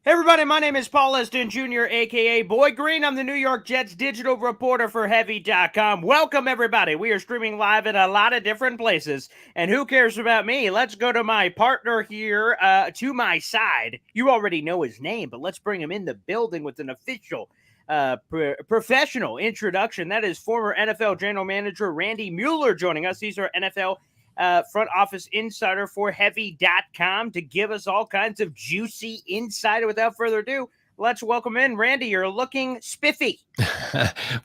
Hey everybody, my name is Paul Eston Jr., aka Boy Green. I'm the New York Jets digital reporter for Heavy.com. Welcome everybody. We are streaming live in a lot of different places. And who cares about me? Let's go to my partner here to my side. You already know his name, but let's bring him in the building with an official professional introduction. That is former NFL general manager Randy Mueller joining us. He's our NFL front office insider for Heavy.com to give us all kinds of juicy insight. Without further ado, let's welcome in Randy. You're looking spiffy.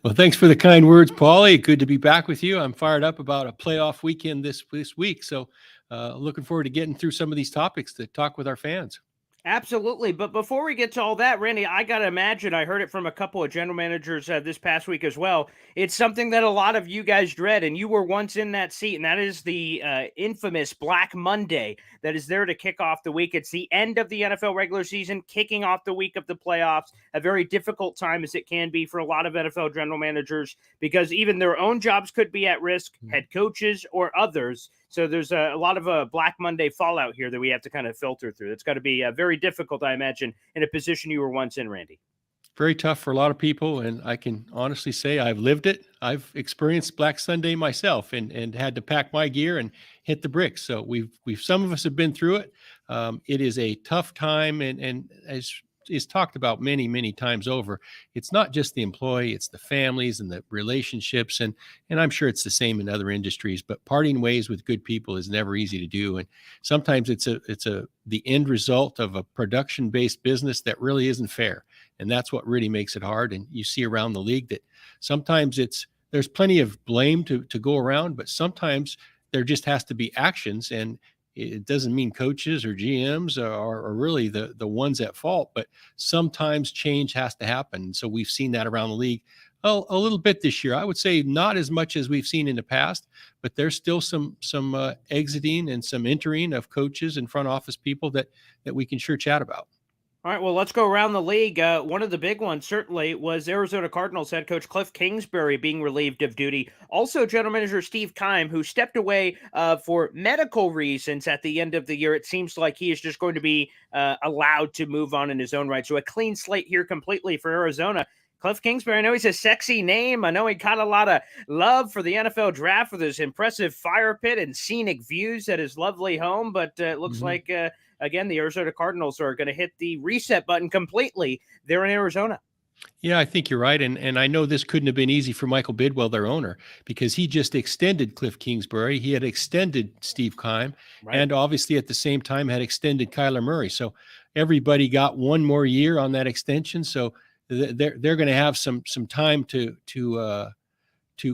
Well, thanks for the kind words, Paulie. Good to be back with you. I'm fired up about a playoff weekend this week. So looking forward to getting through some of these topics to talk with our fans. Absolutely. But before we get to all that, Randy, I got to imagine, I heard it from a couple of general managers this past week as well. It's something that a lot of you guys dread, and you were once in that seat, and that is the infamous Black Monday that is there to kick off the week. It's the end of the NFL regular season, kicking off the week of the playoffs, a very difficult time as it can be for a lot of NFL general managers because even their own jobs could be at risk, head coaches or others. So there's a lot of Black Monday fallout here that we have to kind of filter through. It's got to be very difficult, I imagine, in a position you were once in, Randy. Very tough for a lot of people, and I can honestly say I've lived it. I've experienced Black Sunday myself and had to pack my gear and hit the bricks. So we've some of us have been through it. It is a tough time, and as is talked about many times over, it's not just the employee, it's the families and the relationships, and I'm sure it's the same in other industries. But parting ways with good people is never easy to do, and sometimes it's the end result of a production-based business that really isn't fair, and that's what really makes it hard. And you see around the league that sometimes there's plenty of blame to go around, but sometimes there just has to be actions, and it doesn't mean coaches or GMs are really the ones at fault, but sometimes change has to happen. So we've seen that around the league a little bit this year. I would say not as much as we've seen in the past, but there's still some exiting and some entering of coaches and front office people that we can sure chat about. All right, well, let's go around the league. One of the big ones certainly was Arizona Cardinals head coach Cliff Kingsbury being relieved of duty. Also, general manager Steve Keim, who stepped away for medical reasons at the end of the year. It seems like he is just going to be allowed to move on in his own right. So a clean slate here completely for Arizona. Cliff Kingsbury, I know he's a sexy name. I know he got a lot of love for the NFL draft with his impressive fire pit and scenic views at his lovely home, but it looks like again, the Arizona Cardinals are going to hit the reset button completely there in Arizona. Yeah, I think you're right. And I know this couldn't have been easy for Michael Bidwell, their owner, because he just extended Cliff Kingsbury. He had extended Steve Keim, and obviously at the same time had extended Kyler Murray. So everybody got one more year on that extension. So they're going to have some time to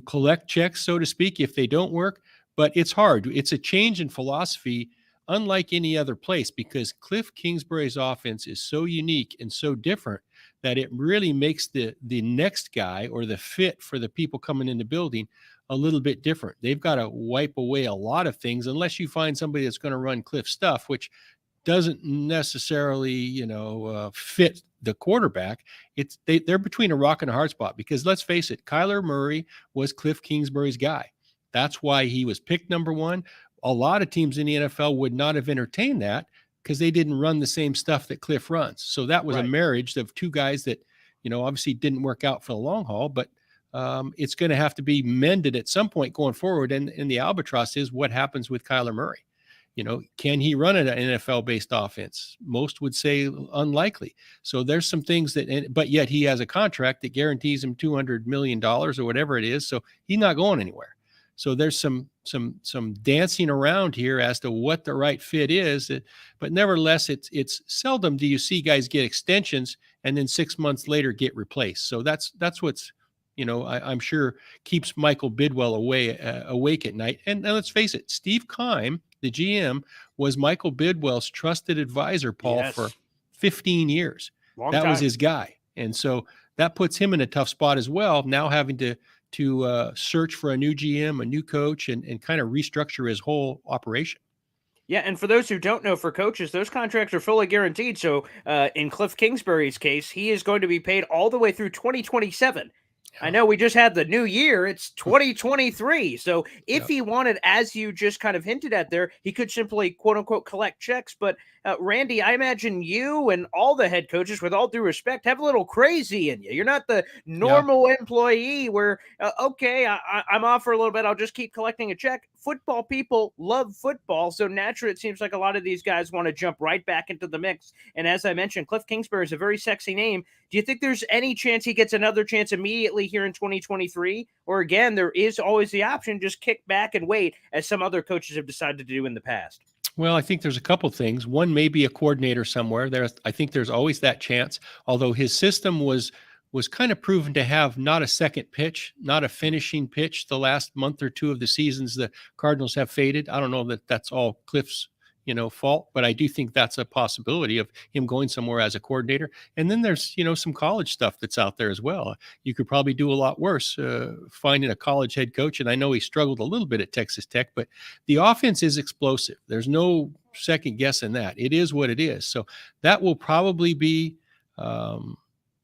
collect checks, so to speak, if they don't work. But it's hard. It's a change in philosophy unlike any other place, because Cliff Kingsbury's offense is so unique and so different that it really makes the next guy or the fit for the people coming in the building a little bit different. They've got to wipe away a lot of things unless you find somebody that's going to run Cliff stuff, which doesn't necessarily, fit the quarterback. They're between a rock and a hard spot, because let's face it, Kyler Murray was Cliff Kingsbury's guy. That's why he was picked number one. A lot of teams in the NFL would not have entertained that because they didn't run the same stuff that Cliff runs. So that was a marriage of two guys that, obviously didn't work out for the long haul, but it's going to have to be mended at some point going forward. And the albatross is what happens with Kyler Murray. Can he run an NFL-based offense? Most would say unlikely. So there's some things but yet he has a contract that guarantees him $200 million or whatever it is. So he's not going anywhere. So there's some dancing around here as to what the right fit is, but nevertheless, it's seldom do you see guys get extensions and then 6 months later get replaced. So that's what's I'm sure keeps Michael Bidwell awake at night. And let's face it, Steve Keim, the GM, was Michael Bidwell's trusted advisor, Paul, for 15 years. That was his guy, and so that puts him in a tough spot as well. Now having to search for a new GM, a new coach, and kind of restructure his whole operation. Yeah, and for those who don't know, for coaches, those contracts are fully guaranteed. So in Cliff Kingsbury's case, he is going to be paid all the way through 2027. I know we just had the new year. It's 2023. So if Yep. he wanted, as you just kind of hinted at there, he could simply, quote unquote, collect checks. But Randy, I imagine you and all the head coaches, with all due respect, have a little crazy in you. You're not the Yeah. normal employee where, okay, I'm off for a little bit. I'll just keep collecting a check. Football people love football. So naturally, it seems like a lot of these guys want to jump right back into the mix. And as I mentioned, Cliff Kingsbury is a very sexy name. Do you think there's any chance he gets another chance immediately here in 2023? Or again, there is always the option, just kick back and wait, as some other coaches have decided to do in the past? Well, I think there's a couple things. One, maybe a coordinator somewhere. I think there's always that chance. Although his system was kind of proven to have not a second pitch, not a finishing pitch. The last month or two of the seasons, the Cardinals have faded. I don't know that that's all Cliff's fault, but I do think that's a possibility of him going somewhere as a coordinator. And then there's some college stuff that's out there as well. You could probably do a lot worse finding a college head coach. And I know he struggled a little bit at Texas Tech, but the offense is explosive. There's no second guessing that. It is what it is. So that will probably be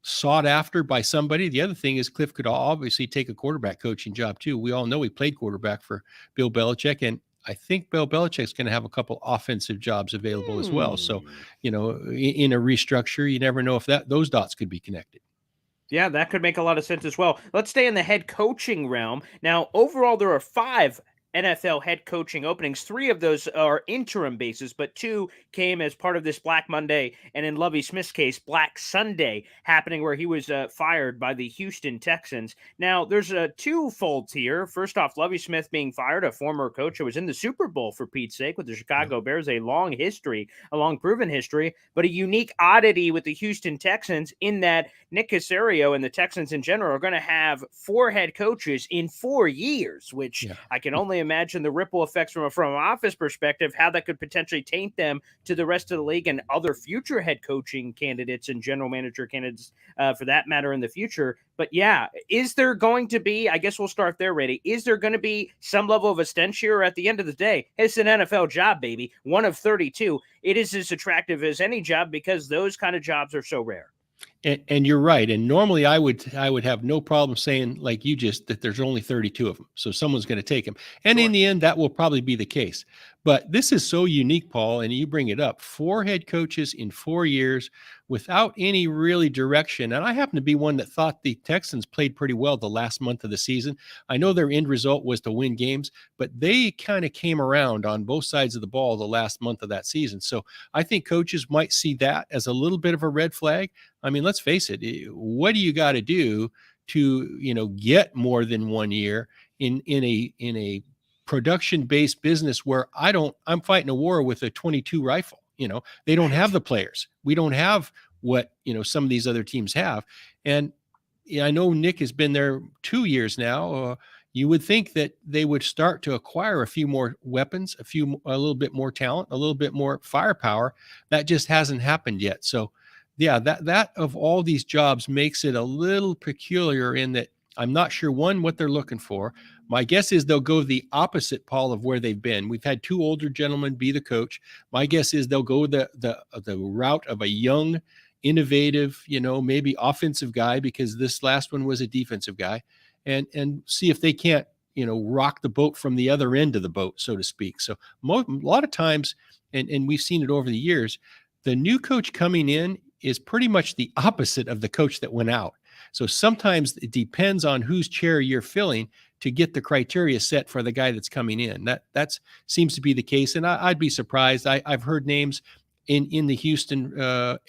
sought after by somebody. The other thing is Cliff could obviously take a quarterback coaching job too. We all know he played quarterback for Bill Belichick, and I think Bill Belichick's going to have a couple offensive jobs available as well. So, in a restructure, you never know if those dots could be connected. Yeah, that could make a lot of sense as well. Let's stay in the head coaching realm. Now, overall, there are 5 NFL head coaching openings. 3 of those are interim basis, but 2 came as part of this Black Monday, and in Lovie Smith's case, Black Sunday, happening where he was fired by the Houston Texans. Now, there's 2 folds here. First off, Lovie Smith being fired, a former coach who was in the Super Bowl, for Pete's sake, with the Chicago Bears, a long proven history, but a unique oddity with the Houston Texans in that Nick Caserio and the Texans in general are going to have 4 head coaches in 4 years, which I can only imagine the ripple effects from an office perspective, how that could potentially taint them to the rest of the league and other future head coaching candidates and general manager candidates for that matter in the future. But yeah, is there going to be, I guess we'll start there, Randy, is there going to be some level of a stench here? Or at the end of the day, it's an NFL job, baby, one of 32. It is as attractive as any job because those kind of jobs are so rare. And you're right. And normally I would have no problem saying, like you just, that there's only 32 of them. So someone's going to take them. And in the end, that will probably be the case. But this is so unique, Paul, and you bring it up. 4 head coaches in 4 years without any really direction. And I happen to be one that thought the Texans played pretty well the last month of the season. I know their end result was to win games, but they kind of came around on both sides of the ball the last month of that season. So I think coaches might see that as a little bit of a red flag. I mean, let's face it. What do you got to do to, get more than 1 year in a production-based business where I'm fighting a war with a 22 rifle. They don't have the players. We don't have what, some of these other teams have. And I know Nick has been there 2 years now. You would think that they would start to acquire a few more weapons, a little bit more talent, a little bit more firepower. That just hasn't happened yet. So yeah, that of all these jobs makes it a little peculiar in that I'm not sure, one, what they're looking for. My guess is they'll go the opposite, Paul, of where they've been. We've had 2 older gentlemen be the coach. My guess is they'll go the route of a young, innovative, maybe offensive guy, because this last one was a defensive guy, and see if they can't, rock the boat from the other end of the boat, so to speak. So a lot of times, and we've seen it over the years, the new coach coming in is pretty much the opposite of the coach that went out. So sometimes it depends on whose chair you're filling to get the criteria set for the guy that's coming in. That seems to be the case. And I'd be surprised. I've heard names in the Houston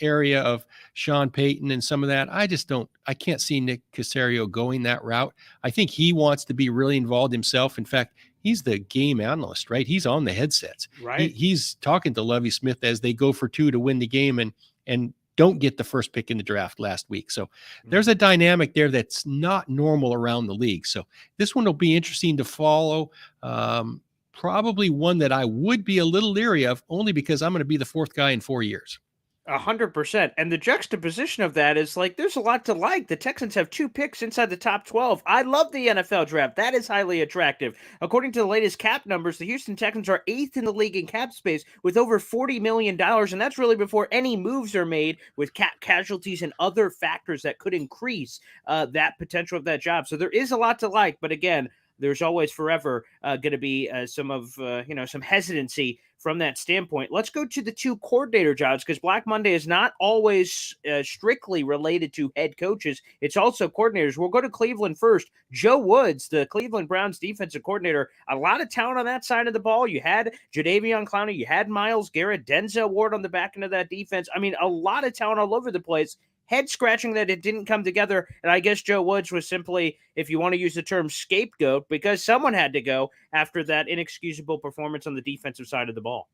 area of Sean Payton and some of that. I can't see Nick Caserio going that route. I think he wants to be really involved himself. In fact, he's the game analyst, right? He's on the headsets. Right. He's talking to Lovie Smith as they go for 2 to win the game and don't get the first pick in the draft last week. So there's a dynamic there that's not normal around the league. So this one will be interesting to follow. Probably one that I would be a little leery of, only because I'm going to be the 4th guy in 4 years. 100%. And the juxtaposition of that is like there's a lot to like. The Texans have 2 picks inside the top 12. I love the NFL draft. That is highly attractive. According to the latest cap numbers, the Houston Texans are 8th in the league in cap space with over $40 million. And that's really before any moves are made with cap casualties and other factors that could increase that potential of that job. So there is a lot to like. But again, there's always forever going to be some hesitancy from that standpoint. Let's go to the 2 coordinator jobs because Black Monday is not always strictly related to head coaches. It's also coordinators. We'll go to Cleveland first. Joe Woods, the Cleveland Browns defensive coordinator, a lot of talent on that side of the ball. You had Jadeveon Clowney, you had Myles Garrett, Denzel Ward on the back end of that defense. I mean, a lot of talent all over the place. Head scratching that it didn't come together. And I guess Joe Woods was simply, if you want to use the term, scapegoat because someone had to go after that inexcusable performance on the defensive side of the ball.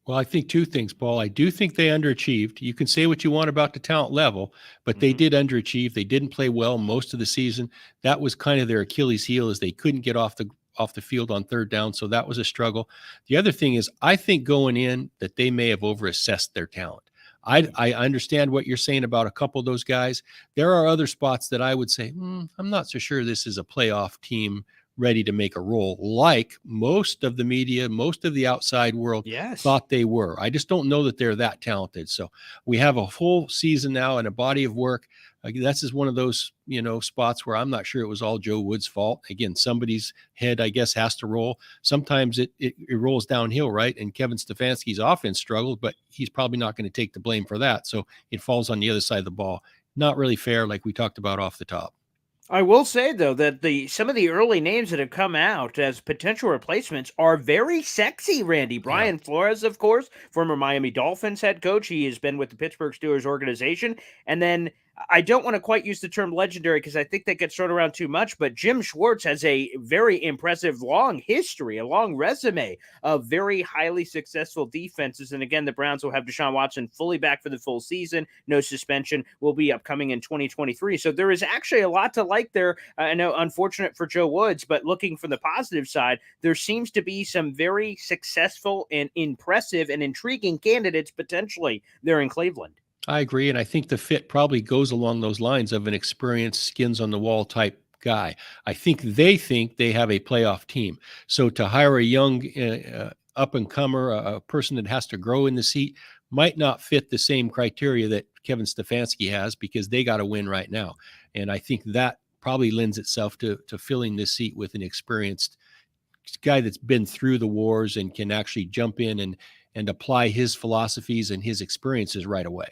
Well, I think 2 things, Paul. I do think they underachieved. You can say what you want about the talent level, but they did underachieve. They didn't play well most of the season. That was kind of their Achilles heel, is they couldn't get off the field on third down. So that was a struggle. The other thing is, I think going in that they may have overassessed their talent. I understand what you're saying about a couple of those guys. There are other spots that I would say, I'm not so sure this is a playoff team ready to make a roll, like most of the media, most of the outside world thought they were. I just don't know that they're that talented. So we have a full season now and a body of work. This is one of those, spots where I'm not sure it was all Joe Woods' fault. Again, somebody's head, I guess, has to roll. Sometimes it rolls downhill, right? And Kevin Stefanski's offense struggled, but he's probably not going to take the blame for that. So it falls on the other side of the ball. Not really fair, like we talked about off the top. I will say though that some of the early names that have come out as potential replacements are very sexy. Randy Brian Flores, of course, former Miami Dolphins head coach. He has been with the Pittsburgh Steelers organization, and then I don't want to quite use the term legendary because I think that gets thrown around too much, but Jim Schwartz has a very impressive long history, a long resume of very highly successful defenses. And again, the Browns will have Deshaun Watson fully back for the full season. No suspension will be upcoming in 2023. So there is actually a lot to like there. I know, unfortunate for Joe Woods, but looking from the positive side, there seems to be some very successful and impressive and intriguing candidates potentially there in Cleveland. I agree. And I think the fit probably goes along those lines of an experienced skins on the wall type guy. I think they have a playoff team. So to hire a young up and comer, a person that has to grow in the seat, might not fit the same criteria that Kevin Stefanski has because they got to win right now. And I think that probably lends itself to filling this seat with an experienced guy that's been through the wars and can actually jump in and apply his philosophies and his experiences right away.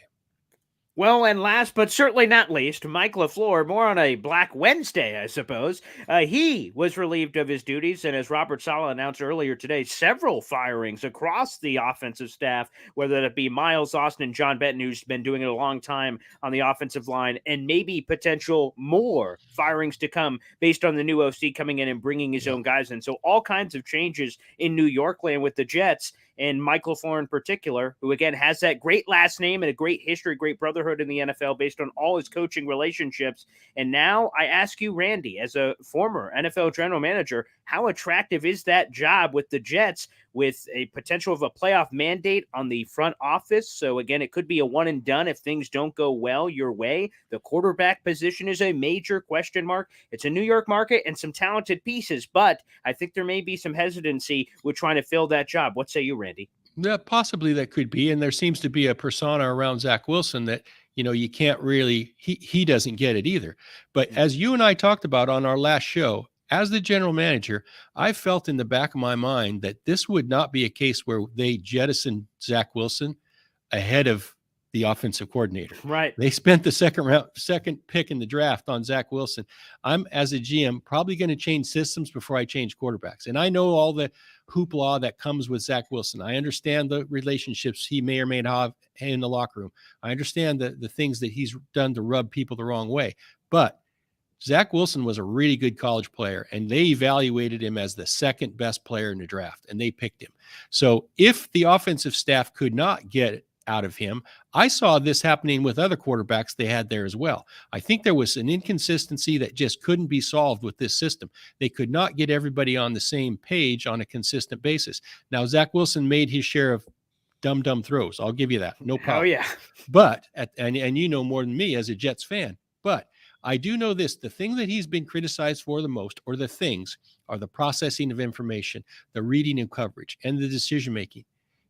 Well, and last but certainly not least, Mike LaFleur, more on a Black Wednesday, I suppose. He was relieved of his duties, and as Robert Saleh announced earlier today, several firings across the offensive staff, whether that be Miles Austin and John Benton, who's been doing it a long time on the offensive line, and maybe potential more firings to come based on the new OC coming in and bringing his own guys in. So all kinds of changes in New York land with the Jets. And Mike LaFleur in particular, who again has that great last name and a great history, great brotherhood in the NFL based on all his coaching relationships. And now I ask you, Randy, as a former NFL general manager, how attractive is that job with the Jets with a potential of a playoff mandate on the front office? So again, it could be a one and done if things don't go well your way. The quarterback position is a major question mark. It's a New York market and some talented pieces, but I think there may be some hesitancy with trying to fill that job. What say you, Randy? Yeah, possibly that could be. And there seems to be a persona around Zach Wilson that, you can't really, he doesn't get it either. But as you and I talked about on our last show, as the general manager, I felt in the back of my mind that this would not be a case where they jettison Zach Wilson ahead of the offensive coordinator. Right. They spent the second pick in the draft on Zach Wilson. I'm, as a GM, probably going to change systems before I change quarterbacks. And I know all the hoopla that comes with Zach Wilson. I understand the relationships he may or may not have in the locker room. I understand the things that he's done to rub people the wrong way. But Zach Wilson was a really good college player, and they evaluated him as the second best player in the draft, and they picked him. So if the offensive staff could not get it out of him, I saw this happening with other quarterbacks they had there as well. I think there was an inconsistency that just couldn't be solved with this system. They could not get everybody on the same page on a consistent basis. Now, Zach Wilson made his share of dumb throws. I'll give you that. No Oh, problem. yeah. But, and you know more than me as a Jets fan, but I do know this, the thing that he's been criticized for the most, or the things, are the processing of information, the reading and coverage, and the decision-making.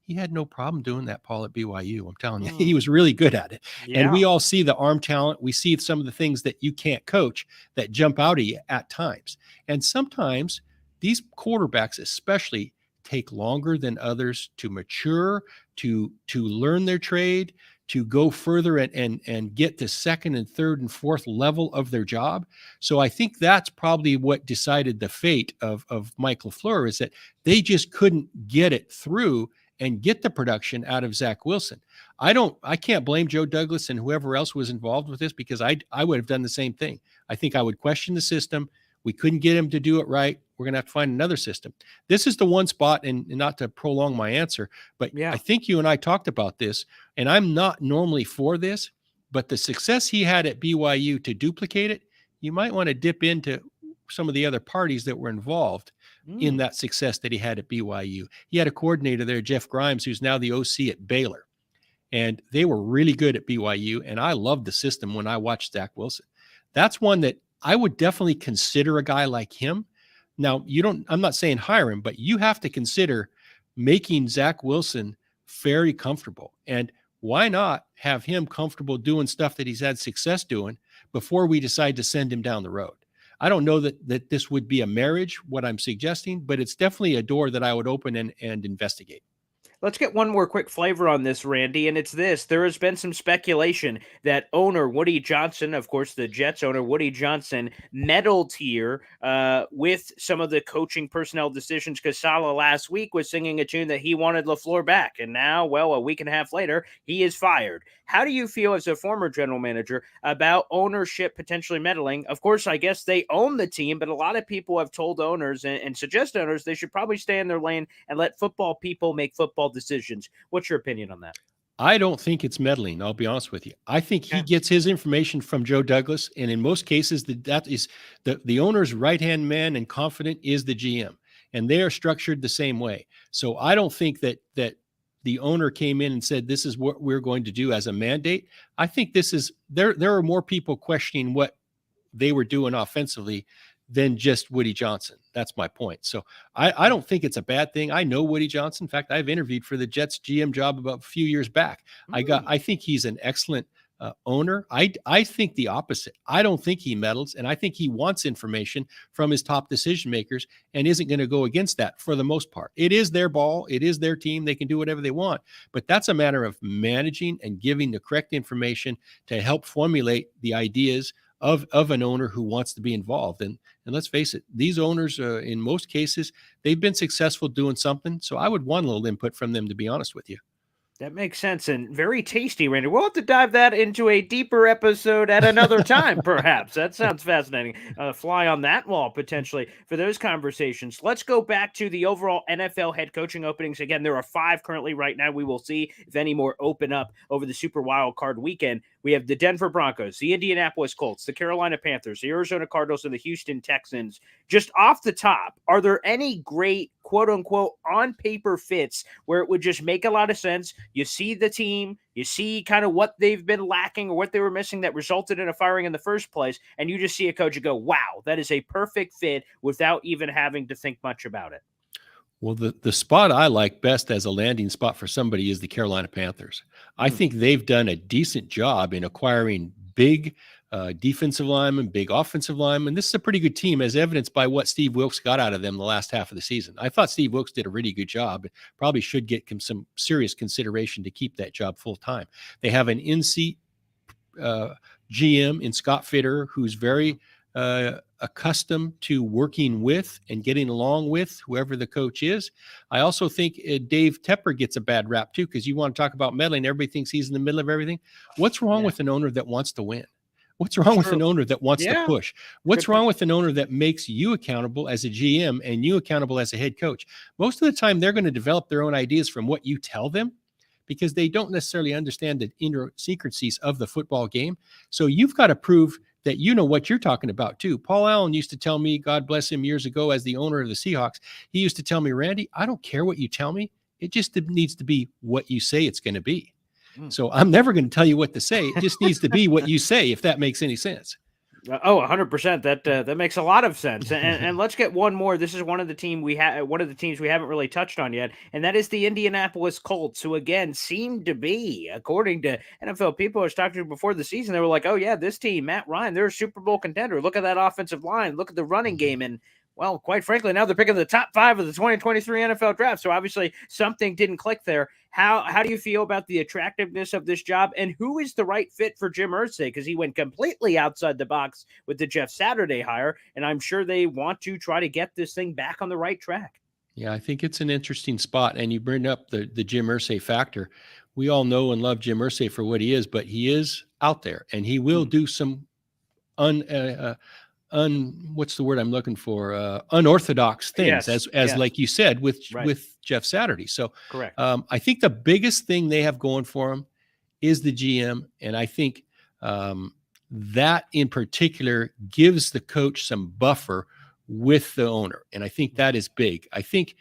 He had no problem doing that, Paul, at BYU. I'm telling you, he was really good at it. Yeah. And we all see the arm talent. We see some of the things that you can't coach that jump out at you at times. And sometimes these quarterbacks especially take longer than others to mature, to learn their trade, to go further and get to second and third and fourth level of their job. So I think that's probably what decided the fate of Mike LaFleur, is that they just couldn't get it through and get the production out of Zach Wilson. I can't blame Joe Douglas and whoever else was involved with this, because I would have done the same thing. I think I would question the system. We couldn't get him to do it right. We're going to have to find another system. This is the one spot, and not to prolong my answer, but Yeah. I think you and I talked about this, and I'm not normally for this, but the success he had at BYU, to duplicate it, you might want to dip into some of the other parties that were involved in that success that he had at BYU. He had a coordinator there, Jeff Grimes, who's now the OC at Baylor, and they were really good at BYU, and I loved the system when I watched Zach Wilson. That's one that I would definitely consider a guy like him. Now, I'm not saying hire him, but you have to consider making Zach Wilson very comfortable. And why not have him comfortable doing stuff that he's had success doing before we decide to send him down the road? I don't know that this would be a marriage, what I'm suggesting, but it's definitely a door that I would open and investigate. Let's get one more quick flavor on this, Randy, and it's this. There has been some speculation that owner Woody Johnson, of course, the Jets owner Woody Johnson, meddled here with some of the coaching personnel decisions, because Saleh last week was singing a tune that he wanted LaFleur back, and now, well, a week and a half later, he is fired. How do you feel as a former general manager about ownership potentially meddling? Of course, I guess they own the team, but a lot of people have told owners and suggest owners they should probably stay in their lane and let football people make football decisions. What's your opinion on that? I don't think it's meddling. I'll be honest with you. I think he gets his information from Joe Douglas, and in most cases, that is the owner's right-hand man and confidant is the GM, and they are structured the same way. So I don't think that the owner came in and said, this is what we're going to do as a mandate. I think this is there are more people questioning what they were doing offensively than just Woody Johnson. That's my point. So I don't think it's a bad thing. I know Woody Johnson. In fact, I've interviewed for the Jets GM job about a few years back. I think he's an excellent owner. I think the opposite. I don't think he meddles, and I think he wants information from his top decision makers and isn't going to go against that for the most part. It is their ball. It is their team. They can do whatever they want, but that's a matter of managing and giving the correct information to help formulate the ideas of an owner who wants to be involved. And let's face it, these owners, in most cases, they've been successful doing something. So I would want a little input from them, to be honest with you. That makes sense, and very tasty, Randy. We'll have to dive that into a deeper episode at another time, perhaps. That sounds fascinating. Fly on that wall, potentially, for those conversations. Let's go back to the overall NFL head coaching openings. Again, there are 5 currently right now. We will see if any more open up over the Super Wild Card weekend. We have the Denver Broncos, the Indianapolis Colts, the Carolina Panthers, the Arizona Cardinals, and the Houston Texans. Just off the top, are there any great, quote-unquote, on-paper fits where it would just make a lot of sense? You see the team, you see kind of what they've been lacking or what they were missing that resulted in a firing in the first place, and you just see a coach and go, wow, that is a perfect fit without even having to think much about it. Well, the spot I like best as a landing spot for somebody is the Carolina Panthers. I think they've done a decent job in acquiring big defensive linemen, big offensive linemen. This is a pretty good team, as evidenced by what Steve Wilks got out of them the last half of the season. I thought Steve Wilks did a really good job. Probably should get some serious consideration to keep that job full time. They have an in-seat GM in Scott Fitter, who's very accustomed to working with and getting along with whoever the coach is. I also think Dave Tepper gets a bad rap too, because you want to talk about meddling. Everybody thinks he's in the middle of everything. What's wrong with an owner that wants to win? What's wrong with an owner that wants to push? What's wrong with an owner that makes you accountable as a GM and you accountable as a head coach? Most of the time, they're going to develop their own ideas from what you tell them, because they don't necessarily understand the idiosyncrasies of the football game. So you've got to prove that you know what you're talking about too. Paul Allen used to tell me, God bless him, years ago as the owner of the Seahawks, he used to tell me, Randy, I don't care what you tell me. It just needs to be what you say it's going to be. Mm. So I'm never going to tell you what to say. It just needs to be what you say, if that makes any sense. 100%. That makes a lot of sense. And let's get one more. This is one of the teams we haven't really touched on yet, and that is the Indianapolis Colts, who again seem to be, according to NFL people I was talking to before the season, they were like, "Oh yeah, this team, Matt Ryan, they're a Super Bowl contender. Look at that offensive line. Look at the running game." And well, quite frankly, now they're picking the top 5 of the 2023 NFL draft. So obviously something didn't click there. How do you feel about the attractiveness of this job, and who is the right fit for Jim Irsay? Because he went completely outside the box with the Jeff Saturday hire, and I'm sure they want to try to get this thing back on the right track. Yeah, I think it's an interesting spot, and you bring up the Jim Irsay factor. We all know and love Jim Irsay for what he is, but he is out there, and he will do some what's the word I'm looking for? Unorthodox things, as like you said, with Jeff Saturday. So correct. I think the biggest thing they have going for them is the GM, and I think that in particular gives the coach some buffer with the owner, and I think that is big. I think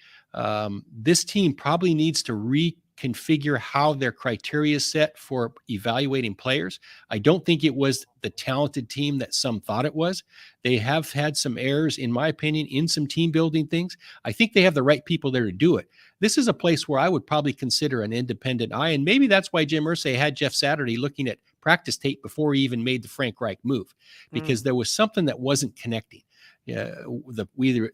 this team probably needs to reconfigure how their criteria is set for evaluating players. I don't think it was the talented team that some thought it was. They have had some errors, in my opinion, in some team building things. I think they have the right people there to do it. This is a place where I would probably consider an independent eye, and maybe that's why Jim Irsay had Jeff Saturday looking at practice tape before he even made the Frank Reich move, because there was something that wasn't connecting. Either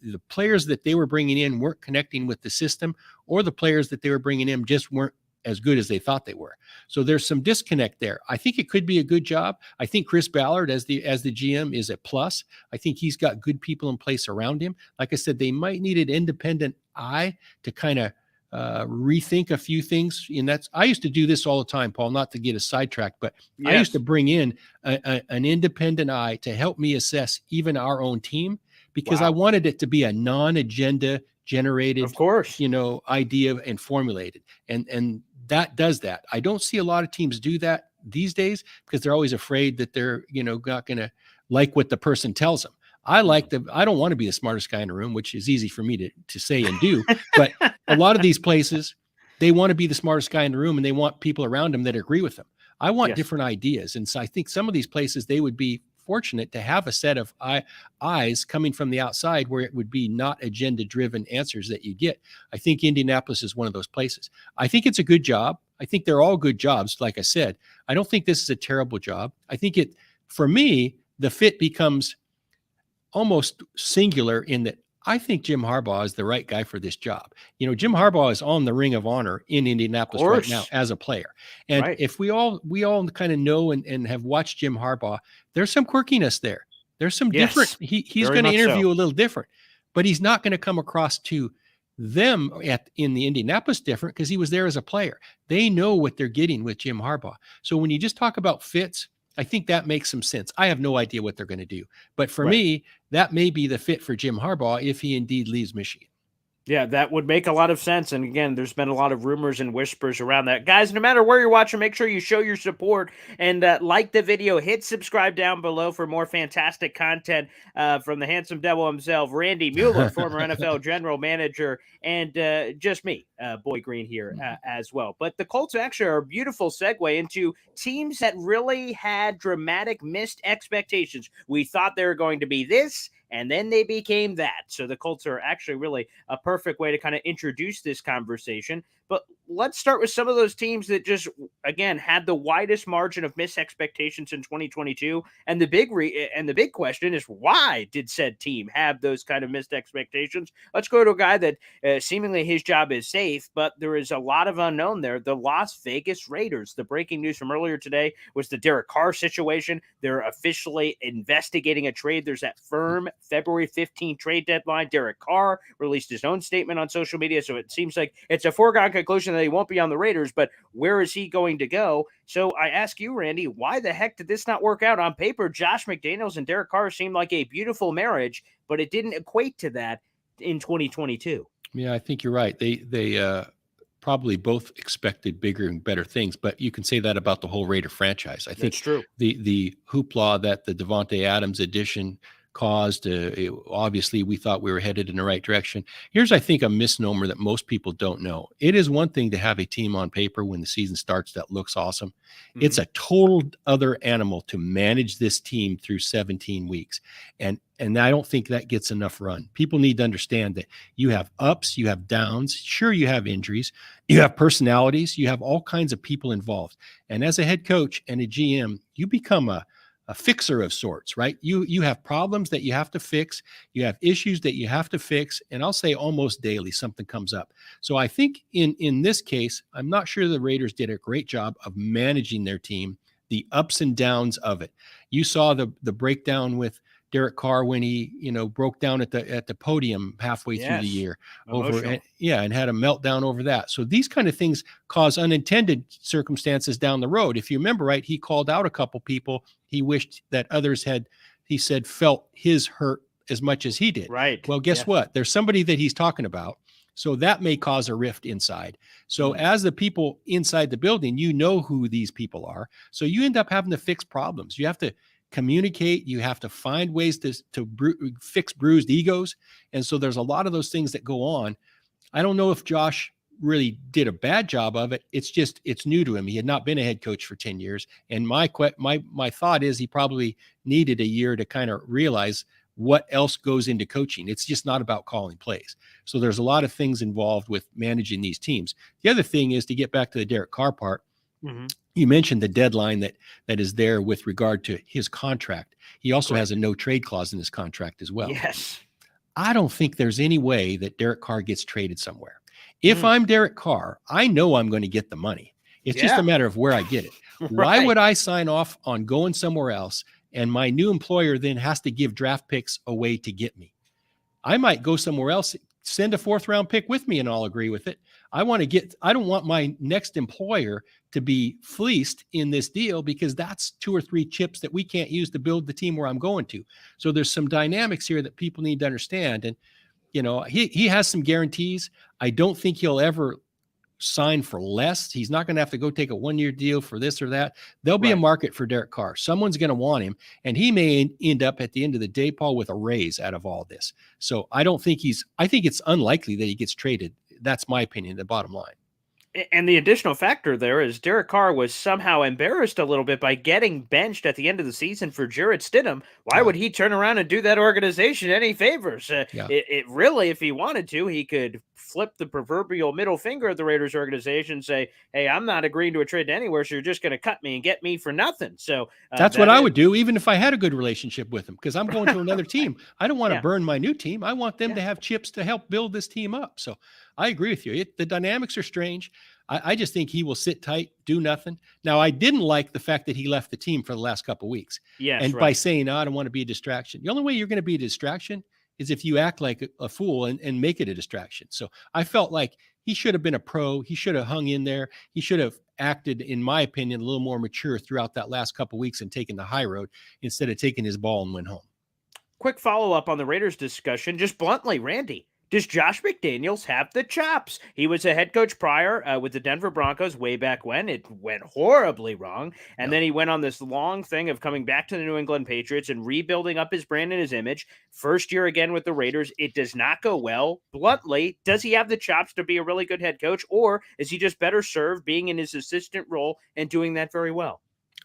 the players that they were bringing in weren't connecting with the system, or the players that they were bringing in just weren't as good as they thought they were. So there's some disconnect there. I think it could be a good job. I think Chris Ballard as the GM is a plus. I think he's got good people in place around him. Like I said, they might need an independent eye to kind of rethink a few things. And I used to do this all the time, Paul, not to get a sidetrack, but I used to bring in an independent eye to help me assess even our own team, because I wanted it to be a non-agenda generated, of course, idea and formulated. And that does that. I don't see a lot of teams do that these days because they're always afraid that they're, not going to like what the person tells them. I don't want to be the smartest guy in the room, which is easy for me to say and do. But a lot of these places, they want to be the smartest guy in the room, and they want people around them that agree with them. I want different ideas. And so I think some of these places, they would be fortunate to have a set of eyes coming from the outside where it would be not agenda-driven answers that you get. I think Indianapolis is one of those places. I think it's a good job. I think they're all good jobs. Like I said, I don't think this is a terrible job. I think for me, the fit becomes almost singular in that I think Jim Harbaugh is the right guy for this job. Jim Harbaugh is on the Ring of Honor in Indianapolis right now as a player. And if we all kind of know and have watched Jim Harbaugh, there's some quirkiness there. There's some different, he's going to interview a little different, but he's not going to come across to them in the Indianapolis different because he was there as a player. They know what they're getting with Jim Harbaugh. So when you just talk about fits, I think that makes some sense. I have no idea what they're going to do. But for me, that may be the fit for Jim Harbaugh if he indeed leaves Michigan. Yeah, that would make a lot of sense. And again, there's been a lot of rumors and whispers around that. Guys, no matter where you're watching, make sure you show your support and like the video. Hit subscribe down below for more fantastic content from the handsome devil himself, Randy Mueller, former NFL general manager, and just me, Boy Green here as well. But the Colts actually are a beautiful segue into teams that really had dramatic missed expectations. We thought they were going to be this, and then they became that. So the Colts are actually really a perfect way to kind of introduce this conversation. But let's start with some of those teams that just, again, had the widest margin of missed expectations in 2022. And the big question is, why did said team have those kind of missed expectations? Let's go to a guy that seemingly his job is safe, but there is a lot of unknown there. The Las Vegas Raiders. The breaking news from earlier today was the Derek Carr situation. They're officially investigating a trade. There's that firm February 15th trade deadline. Derek Carr released his own statement on social media, so it seems like it's a foregone conclusion that he won't be on the Raiders, but where is he going to go? So I ask you, Randy, why the heck did this not work out? On paper, Josh McDaniels and Derek Carr seemed like a beautiful marriage, but it didn't equate to that in 2022. Yeah, I think you're right. They probably both expected bigger and better things, but you can say that about the whole Raider franchise. I think that's true. The hoopla that the Devontae Adams addition caused. Obviously, we thought we were headed in the right direction. Here's, I think, a misnomer that most people don't know. It is one thing to have a team on paper when the season starts that looks awesome. Mm-hmm. It's a total other animal to manage this team through 17 weeks. And I don't think that gets enough run. People need to understand that you have ups, you have downs. Sure, you have injuries, you have personalities, you have all kinds of people involved. And as a head coach and a GM, you become a fixer of sorts, right? You have problems that you have to fix. You have issues that you have to fix. And I'll say almost daily something comes up. So I think in this case, I'm not sure the Raiders did a great job of managing their team, the ups and downs of it. You saw the breakdown with Derek Carr when he, broke down at the podium halfway through the year and had a meltdown over that. So these kind of things cause unintended circumstances down the road. If you remember, right, he called out a couple people he wished that others had, he said, felt his hurt as much as he did. Right. Well, guess what? There's somebody that he's talking about. So that may cause a rift inside. So as the people inside the building, you know who these people are. So you end up having to fix problems. You have to communicate. You have to find ways to fix bruised egos. And so there's a lot of those things that go on. I don't know if Josh really did a bad job of it. It's new to him. He had not been a head coach for 10 years. And my thought is he probably needed a year to kind of realize what else goes into coaching. It's just not about calling plays. So there's a lot of things involved with managing these teams. The other thing is, to get back to the Derek Carr part, you mentioned the deadline that is there with regard to his contract. He also has a no trade clause in his contract as well. Yes. I don't think there's any way that Derek Carr gets traded somewhere. If I'm Derek Carr, I know I'm going to get the money. It's just a matter of where I get it. Why would I sign off on going somewhere else and my new employer then has to give draft picks away to get me? I might go somewhere else, send a 4th round pick with me, and I'll agree with it. I don't want my next employer to be fleeced in this deal, because that's 2 or 3 chips that we can't use to build the team where I'm going to. So there's some dynamics here that people need to understand. And, he has some guarantees. I don't think he'll ever sign for less. He's not going to have to go take a 1-year deal for this or that. There'll be a market for Derek Carr. Someone's going to want him, and he may end up at the end of the day, Paul, with a raise out of all this. So I think it's unlikely that he gets traded. That's my opinion, the bottom line. And the additional factor there is Derek Carr was somehow embarrassed a little bit by getting benched at the end of the season for Jarrett Stidham. Why would he turn around and do that organization any favors? It really, if he wanted to, he could flip the proverbial middle finger at the Raiders organization and say, hey, I'm not agreeing to a trade anywhere, so you're just going to cut me and get me for nothing. So that's what I would do, even if I had a good relationship with him, because I'm going to another team. I don't want to burn my new team. I want them to have chips to help build this team up. So I agree with you. The dynamics are strange. I just think he will sit tight, do nothing. Now, I didn't like the fact that he left the team for the last couple of weeks. By saying, I don't want to be a distraction. The only way you're going to be a distraction is if you act like a fool and make it a distraction. So I felt like he should have been a pro. He should have hung in there. He should have acted, in my opinion, a little more mature throughout that last couple of weeks and taken the high road instead of taking his ball and went home. Quick follow-up on the Raiders discussion, just bluntly, Randy. Does Josh McDaniels have the chops? He was a head coach prior with the Denver Broncos way back when. It went horribly wrong. And then he went on this long thing of coming back to the New England Patriots and rebuilding up his brand and his image. First year again with the Raiders. It does not go well. Bluntly, does he have the chops to be a really good head coach, or is he just better served being in his assistant role and doing that very well?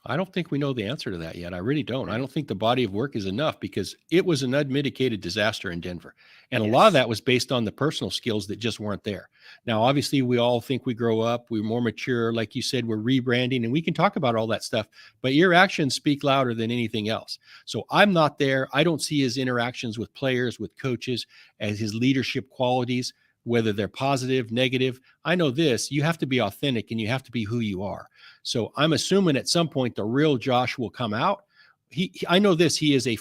I don't think we know the answer to that yet. I really don't. I don't think the body of work is enough, because it was an unmitigated disaster in Denver. And a lot of that was based on the personal skills that just weren't there. Now, obviously, we all think we grow up, we're more mature. Like you said, we're rebranding, and we can talk about all that stuff, but your actions speak louder than anything else. So I'm not there. I don't see his interactions with players, with coaches, as his leadership qualities, whether they're positive, negative. I know this, you have to be authentic and you have to be who you are. So I'm assuming at some point the real Josh will come out. I know this, he is a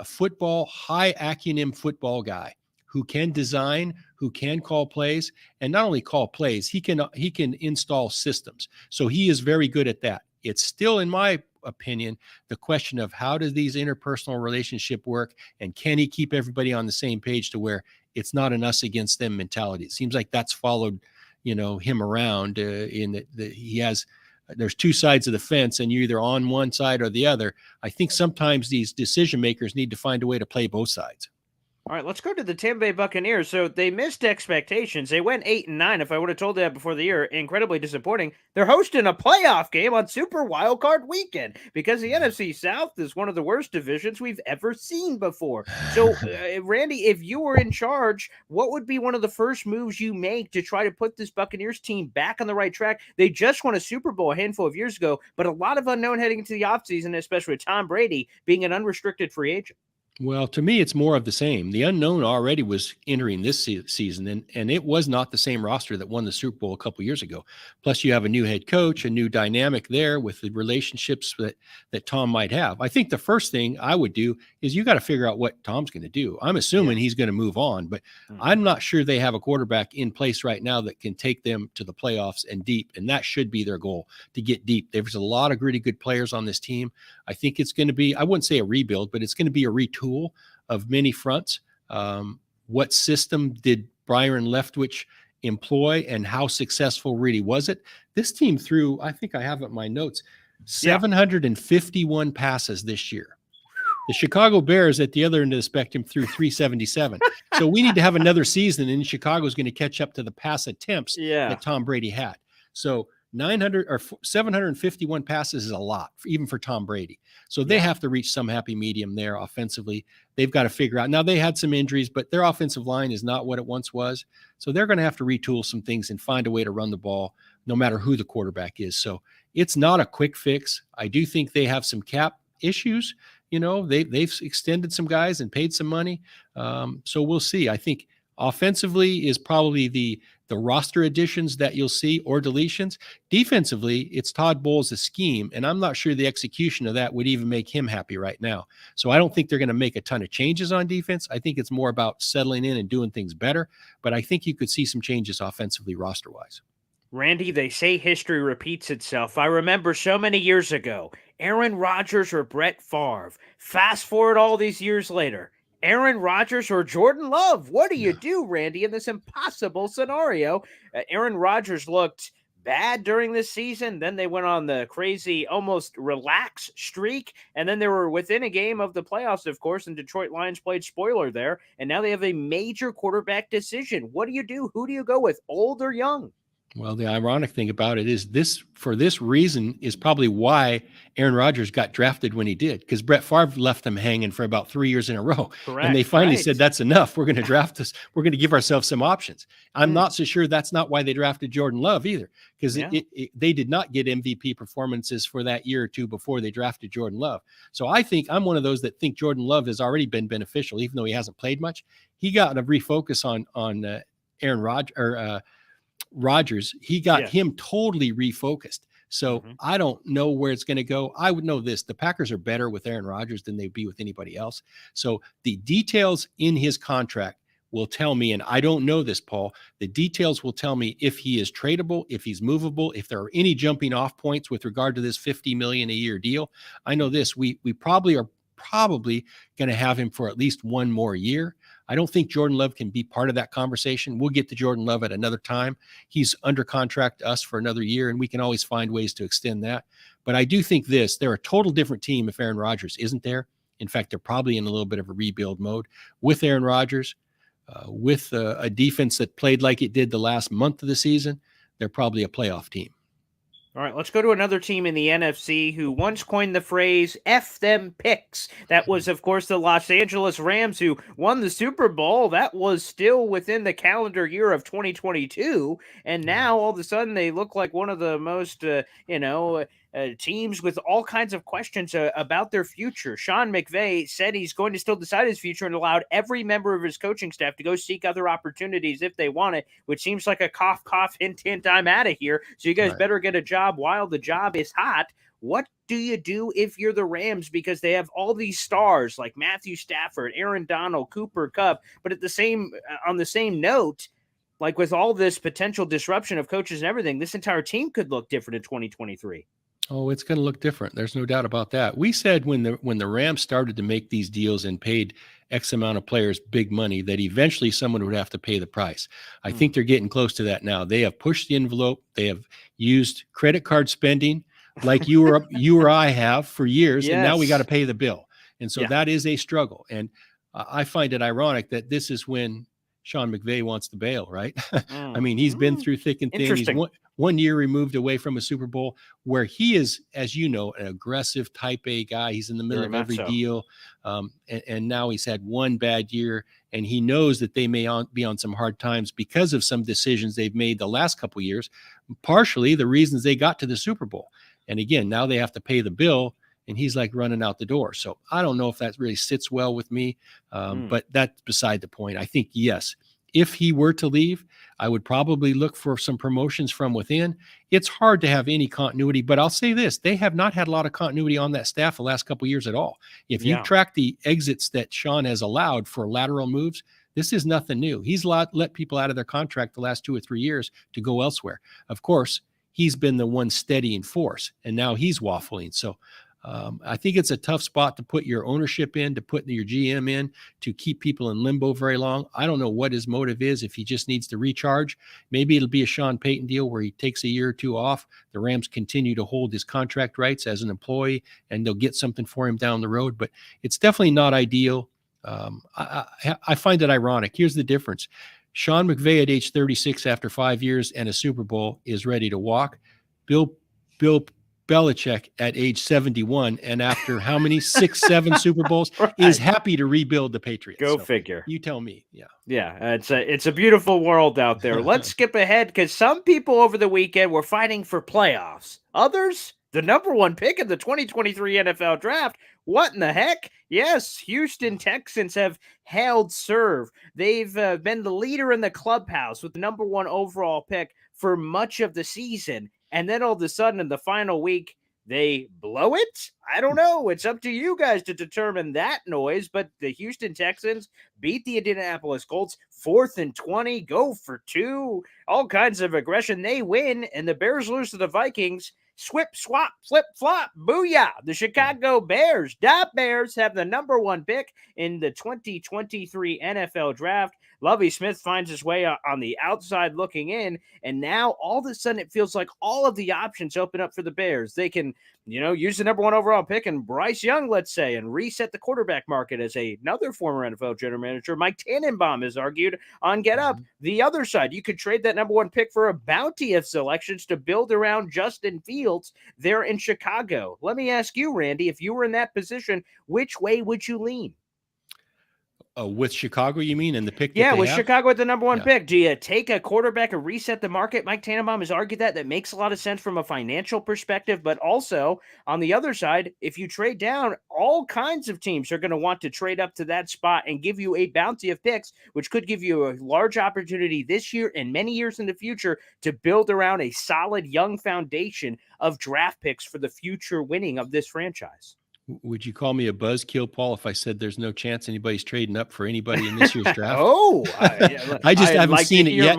football, high acumen football guy who can design, who can call plays, and not only call plays, he can install systems. So he is very good at that. It's still, in my opinion, the question of how does these interpersonal relationship work, and can he keep everybody on the same page to where it's not an us against them mentality. It seems like that's followed, him around in that he has there's two sides of the fence and you're either on one side or the other. I think sometimes these decision makers need to find a way to play both sides. All right, let's go to the Tampa Bay Buccaneers. So they missed expectations. They went 8-9. If I would have told you that before the year, incredibly disappointing. They're hosting a playoff game on Super Wildcard Weekend because the NFC South is one of the worst divisions we've ever seen before. So, Randy, if you were in charge, what would be one of the first moves you make to try to put this Buccaneers team back on the right track? They just won a Super Bowl a handful of years ago, but a lot of unknown heading into the offseason, especially with Tom Brady being an unrestricted free agent. Well, to me, it's more of the same. The unknown already was entering this season, and it was not the same roster that won the Super Bowl a couple years ago. Plus, you have a new head coach, a new dynamic there with the relationships that Tom might have. I think the first thing I would do is you got to figure out what Tom's going to do. I'm assuming he's going to move on, but I'm not sure they have a quarterback in place right now that can take them to the playoffs and deep, and that should be their goal, to get deep. There's a lot of really good players on this team. I think it's going to be, I wouldn't say a rebuild, but it's going to be a retool of many fronts. What system did Byron Leftwich employ and how successful really was it? This team threw, I think I have it in my notes, 751 passes this year. The Chicago Bears at the other end of the spectrum threw 377. So we need to have another season, and Chicago is going to catch up to the pass attempts that Tom Brady had. So 900 or 751 passes is a lot, even for Tom Brady. So they have to reach some happy medium there offensively. They've got to figure out. Now, they had some injuries, but their offensive line is not what it once was. So they're going to have to retool some things and find a way to run the ball, no matter who the quarterback is. So it's not a quick fix. I do think they have some cap issues. You know, they've extended some guys and paid some money. So we'll see. I think offensively is probably the roster additions that you'll see or deletions. Defensively, it's Todd Bowles' scheme, and I'm not sure the execution of that would even make him happy right now. So I don't think they're going to make a ton of changes on defense. I think it's more about settling in and doing things better, but I think you could see some changes offensively roster-wise. Randy, they say history repeats itself. I remember so many years ago, Aaron Rodgers or Brett Favre. Fast forward all these years later, Aaron Rodgers or Jordan Love. What do you do, Randy, in this impossible scenario? Aaron Rodgers looked bad during this season. Then they went on the crazy, almost relaxed streak. And then they were within a game of the playoffs, of course, and Detroit Lions played spoiler there. And now they have a major quarterback decision. What do you do? Who do you go with, old or young? Well, the ironic thing about it is for this reason is probably why Aaron Rodgers got drafted when he did, because Brett Favre left him hanging for about 3 years in a row. Correct, and they finally said, that's enough. We're going to draft this. We're going to give ourselves some options. I'm not so sure that's not why they drafted Jordan Love either, because they did not get MVP performances for that year or two before they drafted Jordan Love. So I think I'm one of those that think Jordan Love has already been beneficial, even though he hasn't played much. He got a refocus on Aaron Rodgers. He got him totally refocused. So I don't know where it's going to go. I would know this. The Packers are better with Aaron Rodgers than they'd be with anybody else. So the details in his contract will tell me, and I don't know this, Paul, the details will tell me if he is tradable, if he's movable, if there are any jumping off points with regard to this $50 million a year deal. I know this. We probably are going to have him for at least one more year. I don't think Jordan Love can be part of that conversation. We'll get to Jordan Love at another time. He's under contract to us for another year, and we can always find ways to extend that. But I do think they're a total different team if Aaron Rodgers isn't there. In fact, they're probably in a little bit of a rebuild mode. With Aaron Rodgers, with a defense that played like it did the last month of the season, they're probably a playoff team. All right, let's go to another team in the NFC who once coined the phrase F them picks. That was, of course, the Los Angeles Rams, who won the Super Bowl. That was still within the calendar year of 2022. And now, all of a sudden, they look like one of the most, teams with all kinds of questions about their future. Sean McVay said he's going to still decide his future and allowed every member of his coaching staff to go seek other opportunities if they want it, which seems like a cough, cough, hint, hint, I'm out of here. So you guys better get a job while the job is hot. What do you do if you're the Rams? Because they have all these stars like Matthew Stafford, Aaron Donald, Cooper Kupp, but on the same note, like with all this potential disruption of coaches and everything, this entire team could look different in 2023. Oh, it's going to look different. There's no doubt about that. We said when the Rams started to make these deals and paid X amount of players big money that eventually someone would have to pay the price. I think they're getting close to that now. They have pushed the envelope. They have used credit card spending like you or I have for years, and now we got to pay the bill. And so that is a struggle. And I find it ironic that this is when Sean McVay wants to bail, right? I mean, he's been through thick and thin. He's one year removed away from a Super Bowl where he is, as you know, an aggressive type A guy. He's in the middle of every deal. And now he's had one bad year, and he knows that they may be on some hard times because of some decisions they've made the last couple of years, partially the reasons they got to the Super Bowl. And again, now they have to pay the bill, and he's like running out the door. So I don't know if that really sits well with me, but that's beside the point. I think, yes, if he were to leave, I would probably look for some promotions from within. It's hard to have any continuity, but I'll say this, they have not had a lot of continuity on that staff the last couple of years at all. If you track the exits that Sean has allowed for lateral moves, this is nothing new. He's let people out of their contract the last 2 or 3 years to go elsewhere. Of course, he's been the one steadying force, and now he's waffling. So I think it's a tough spot to put your ownership in, to put your GM in, to keep people in limbo very long. I don't know what his motive is, if he just needs to recharge. Maybe it'll be a Sean Payton deal where he takes a year or two off. The Rams continue to hold his contract rights as an employee, and they'll get something for him down the road. But it's definitely not ideal. I find it ironic. Here's the difference. Sean McVay at age 36 after 5 years and a Super Bowl is ready to walk. Bill Belichick at age 71 and after how many 6-7 Super Bowls is happy to rebuild the Patriots. Go figure. You tell me. It's a beautiful world out there. Let's skip ahead because some people over the weekend were fighting for playoffs. Others, the number one pick in the 2023 NFL draft. What in the heck? Yes, Houston Texans have held serve. They've been the leader in the clubhouse with the number one overall pick for much of the season. And then all of a sudden in the final week, they blow it? I don't know. It's up to you guys to determine that noise. But the Houston Texans beat the Indianapolis Colts 4th and 20, go for 2, all kinds of aggression. They win, and the Bears lose to the Vikings. Swip, swap, flip, flop, booyah. The Chicago Bears, Bears, have the number one pick in the 2023 NFL draft. Lovie Smith finds his way on the outside looking in, and now all of a sudden it feels like all of the options open up for the Bears. They can, use the number one overall pick and Bryce Young, let's say, and reset the quarterback market as another former NFL general manager. Mike Tannenbaum has argued on Get Up. The other side, you could trade that number one pick for a bounty of selections to build around Justin Fields there in Chicago. Let me ask you, Randy, if you were in that position, which way would you lean? With Chicago, you mean, and the pick? Chicago at the number one pick. Do you take a quarterback and reset the market? Mike Tannenbaum has argued that makes a lot of sense from a financial perspective, but also on the other side, if you trade down, all kinds of teams are going to want to trade up to that spot and give you a bounty of picks, which could give you a large opportunity this year and many years in the future to build around a solid young foundation of draft picks for the future winning of this franchise. Would you call me a buzzkill, Paul, if I said there's no chance anybody's trading up for anybody in this year's draft? I just haven't seen it yet.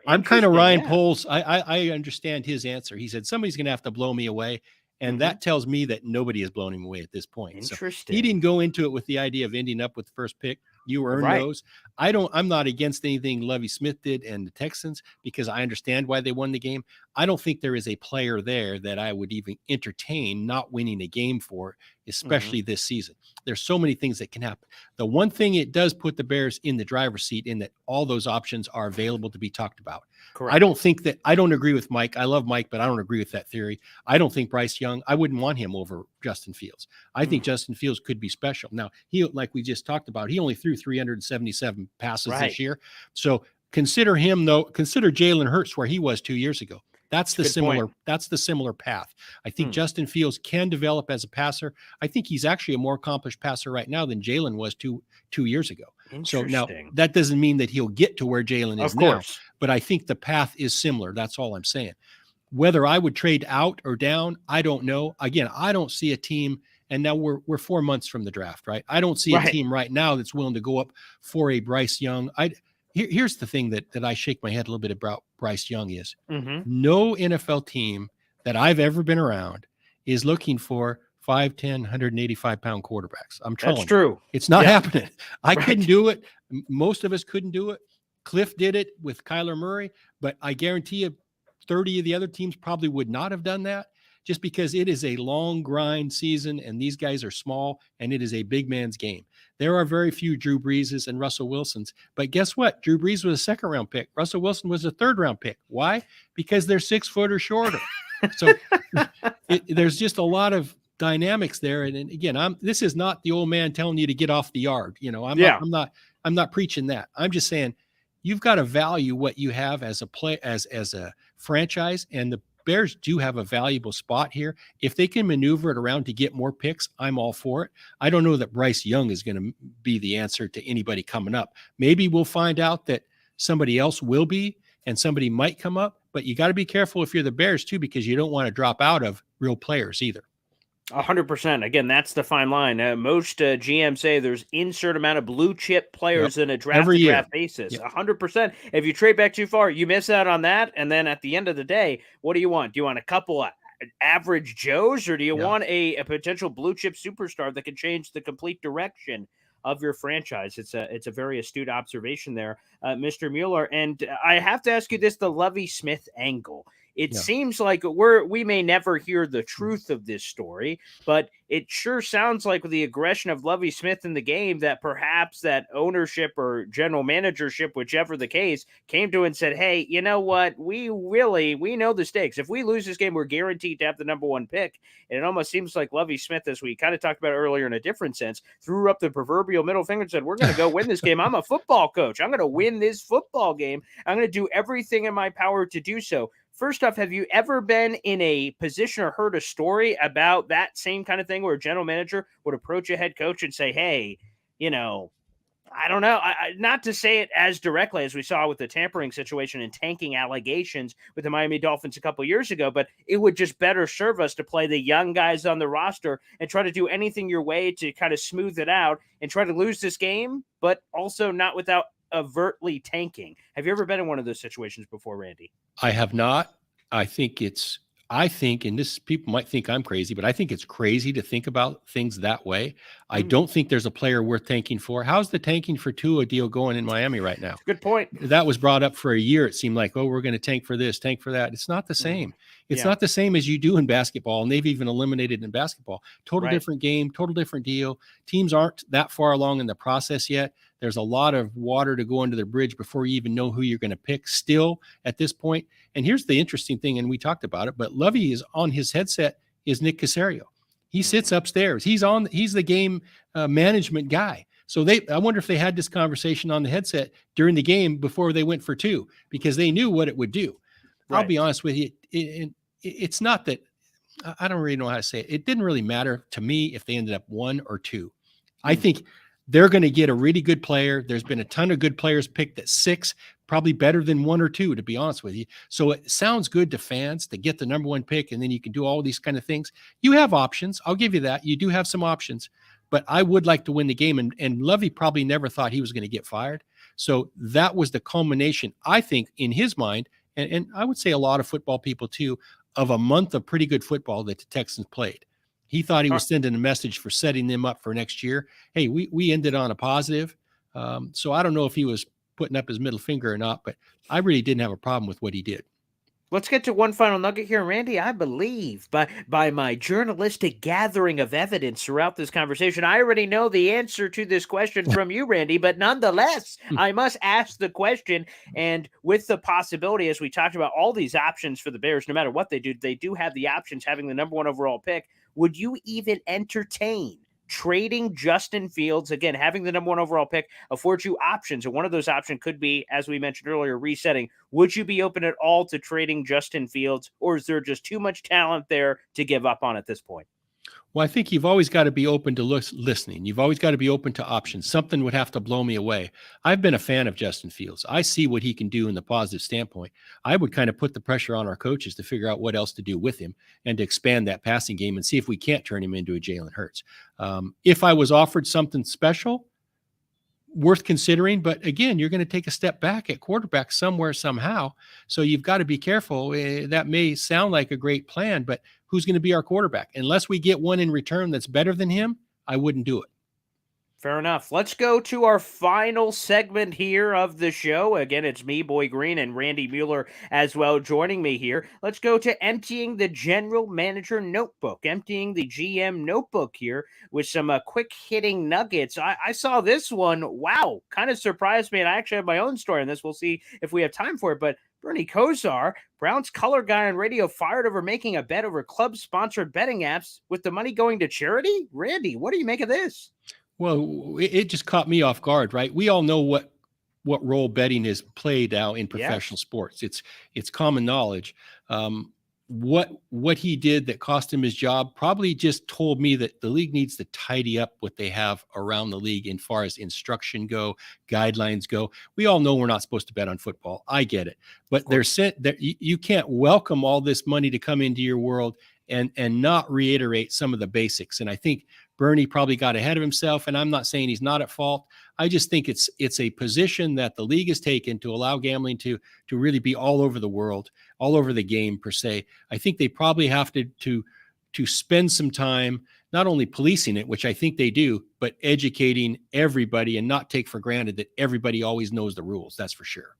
I'm kind of Ryan Poles. I understand his answer. He said somebody's going to have to blow me away. And that tells me that nobody has blown him away at this point. Interesting. So he didn't go into it with the idea of ending up with the first pick. You earn those. I'm not against anything Lovie Smith did and the Texans because I understand why they won the game. I don't think there is a player there that I would even entertain not winning a game for, especially this season. There's so many things that can happen. The one thing it does put the Bears in the driver's seat in that all those options are available to be talked about. Correct. I don't agree with Mike. I love Mike, but I don't agree with that theory. I don't think Bryce Young, I wouldn't want him over Justin Fields. I think Justin Fields could be special. Now, he, like we just talked about, he only threw 377 passes this year. So consider him though, consider Jalen Hurts where he was 2 years ago. That's the similar path. I think Justin Fields can develop as a passer. I think he's actually a more accomplished passer right now than Jalen was two years ago. So now that doesn't mean that he'll get to where Jalen is now, but I think the path is similar. That's all I'm saying. Whether I would trade out or down, I don't know. Again, I don't see a team, and now we're 4 months from the draft, right? I don't see a team right now that's willing to go up for a Bryce Young. Here's the thing that I shake my head a little bit about Bryce Young is no NFL team that I've ever been around is looking for 5'10", 185-pound quarterbacks. I'm telling That's you. true. It's not happening. I Right. couldn't do it. Most of us couldn't do it. Cliff did it with Kyler Murray, but I guarantee you 30 of the other teams probably would not have done that, just because it is a long grind season and these guys are small and it is a big man's game. There are very few Drew Breeses and Russell Wilsons, but guess what? Drew Brees was a second-round pick. Russell Wilson was a third-round pick. Why? Because they're 6 foot or shorter. So there's just a lot of dynamics there. And again, this is not the old man telling you to get off the yard. I'm not preaching that. I'm just saying you've got to value what you have as a franchise, and the Bears do have a valuable spot here. If they can maneuver it around to get more picks, I'm all for it. I don't know that Bryce Young is going to be the answer to anybody coming up. Maybe we'll find out that somebody else will be, and somebody might come up, but you got to be careful if you're the Bears too, because you don't want to drop out of real players either. 100%. Again, that's the fine line. Most GMs say there's insert amount of blue chip players in a draft basis. 100%. If you trade back too far, you miss out on that. And then at the end of the day, what do you want? Do you want a couple of average Joes, or do you want a potential blue chip superstar that can change the complete direction of your franchise? It's a very astute observation there, Mr. Mueller. And I have to ask you this, the Lovie Smith angle. It seems like we may never hear the truth of this story, but it sure sounds like with the aggression of Lovie Smith in the game that perhaps that ownership or general managership, whichever the case, came to and said, hey, you know what? We know the stakes. If we lose this game, we're guaranteed to have the number 1 pick. And it almost seems like Lovie Smith, as we kind of talked about earlier in a different sense, threw up the proverbial middle finger and said, we're going to go win this game. I'm a football coach. I'm going to win this football game. I'm going to do everything in my power to do so. First off, have you ever been in a position or heard a story about that same kind of thing where a general manager would approach a head coach and say, hey, I don't know, not to say it as directly as we saw with the tampering situation and tanking allegations with the Miami Dolphins a couple years ago, but it would just better serve us to play the young guys on the roster and try to do anything your way to kind of smooth it out and try to lose this game, but also not without overtly tanking. Have you ever been in one of those situations before, Randy? I have not. I think, and this, people might think I'm crazy, but I think it's crazy to think about things that way. I don't think there's a player worth tanking for. How's the tanking for Tua deal going in Miami right now? Good point. That was brought up for a year. It seemed like, we're going to tank for this, tank for that. It's not the same. It's not the same as you do in basketball, and they've even eliminated in basketball. Total different game, total different deal. Teams aren't that far along in the process yet. There's a lot of water to go under the bridge before you even know who you're going to pick still at this point. And here's the interesting thing, and we talked about it, but Lovie is on his headset is Nick Caserio. He sits upstairs. He's the game management guy. So I wonder if they had this conversation on the headset during the game before they went for 2, because they knew what it would do. Right. I'll be honest with you. It's not that, I don't really know how to say it. It didn't really matter to me if they ended up 1 or 2. I think they're going to get a really good player. There's been a ton of good players picked at 6, probably better than 1 or 2, to be honest with you. So it sounds good to fans to get the number 1 pick, and then you can do all these kind of things. You have options. I'll give you that. You do have some options, but I would like to win the game. And Lovie probably never thought he was going to get fired. So that was the culmination, I think, in his mind, and I would say a lot of football people too, of a month of pretty good football that the Texans played. He thought he was sending a message for setting them up for next year. Hey, we ended on a positive. So I don't know if he was putting up his middle finger or not, but I really didn't have a problem with what he did. Let's get to one final nugget here, Randy. I believe by my journalistic gathering of evidence throughout this conversation, I already know the answer to this question from you, Randy, but nonetheless, I must ask the question. And with the possibility, as we talked about all these options for the Bears, no matter what they do have the options having the number 1 overall pick. Would you even entertain trading Justin Fields? Again, having the number 1 overall pick affords you options, and one of those options could be, as we mentioned earlier, resetting. Would you be open at all to trading Justin Fields, or is there just too much talent there to give up on at this point? Well, I think you've always got to be open to listening. You've always got to be open to options. Something would have to blow me away. I've been a fan of Justin Fields. I see what he can do in the positive standpoint. I would kind of put the pressure on our coaches to figure out what else to do with him and to expand that passing game and see if we can't turn him into a Jalen Hurts. If I was offered something special, worth considering. But again, you're going to take a step back at quarterback somewhere, somehow. So you've got to be careful. That may sound like a great plan, but who's going to be our quarterback? Unless we get one in return that's better than him, I wouldn't do it. Fair enough. Let's go to our final segment here of the show. Again, it's me, Boy Green, and Randy Mueller as well joining me here. Let's go to emptying the general manager notebook, emptying the GM notebook here with some quick hitting nuggets. I saw this one. Wow, kind of surprised me. And I actually have my own story on this. We'll see if we have time for it. But Bernie Kosar, Browns color guy on radio, fired over making a bet over club-sponsored betting apps with the money going to charity. Randy, what do you make of this? Well, it just caught me off guard, right? We all know what role betting has played now in professional sports. It's common knowledge. What he did that cost him his job probably just told me that the league needs to tidy up what they have around the league in far as instruction go, guidelines go. We all know we're not supposed to bet on football. I get it, but you can't welcome all this money to come into your world and not reiterate some of the basics. And I think Bernie probably got ahead of himself, and I'm not saying he's not at fault. I just think it's a position that the league has taken to allow gambling to really be all over the world, all over the game per se. I think they probably have to spend some time not only policing it, which I think they do, but educating everybody and not take for granted that everybody always knows the rules. That's for sure.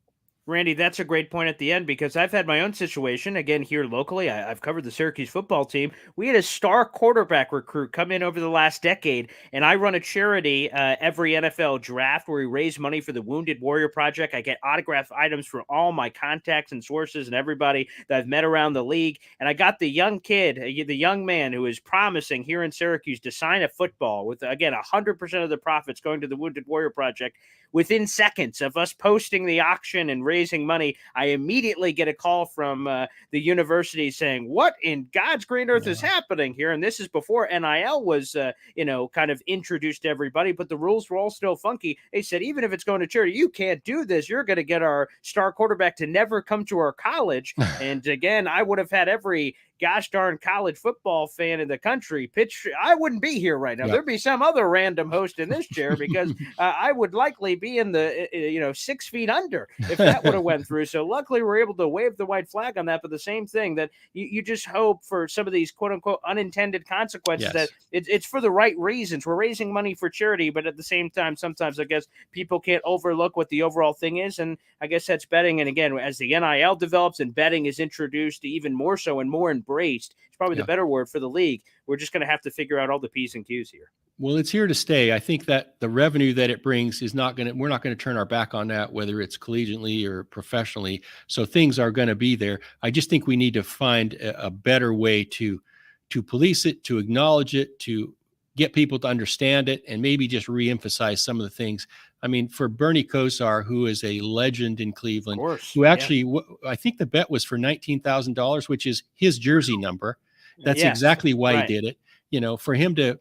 Randy, that's a great point at the end, because I've had my own situation, again, here locally. I've covered the Syracuse football team. We had a star quarterback recruit come in over the last decade, and I run a charity every NFL draft where we raise money for the Wounded Warrior Project. I get autographed items from all my contacts and sources and everybody that I've met around the league. And I got the young kid, the young man who is promising here in Syracuse to sign a football with, again, 100% of the profits going to the Wounded Warrior Project. Within seconds of us posting the auction and raising money, I immediately get a call from the university saying, what in God's green earth is happening here? And this is before NIL was, kind of introduced to everybody, but the rules were all still funky. They said, even if it's going to charity, you can't do this. You're going to get our star quarterback to never come to our college. And again, I would have had every gosh darn college football fan in the country pitch. I wouldn't be here right now. There'd be some other random host in this chair, because I would likely be in the 6 feet under if that would have went through. So luckily we're able to wave the white flag on that. But the same thing, that you just hope for some of these quote unquote unintended consequences, that it's for the right reasons. We're raising money for charity, but at the same time, sometimes I guess people can't overlook what the overall thing is. And I guess that's betting. And again, as the NIL develops and betting is introduced even more so and more embraced, it's probably the better word for the league. We're just going to have to figure out all the P's and Q's here. Well, it's here to stay. I think that the revenue that it brings we're not going to turn our back on that, whether it's collegiately or professionally. So things are going to be there. I just think we need to find a better way to police it, to acknowledge it, to get people to understand it, and maybe just reemphasize some of the things. I mean, for Bernie Kosar, who is a legend in Cleveland, who actually, I think the bet was for $19,000, which is his jersey number. That's exactly why he did it. For him to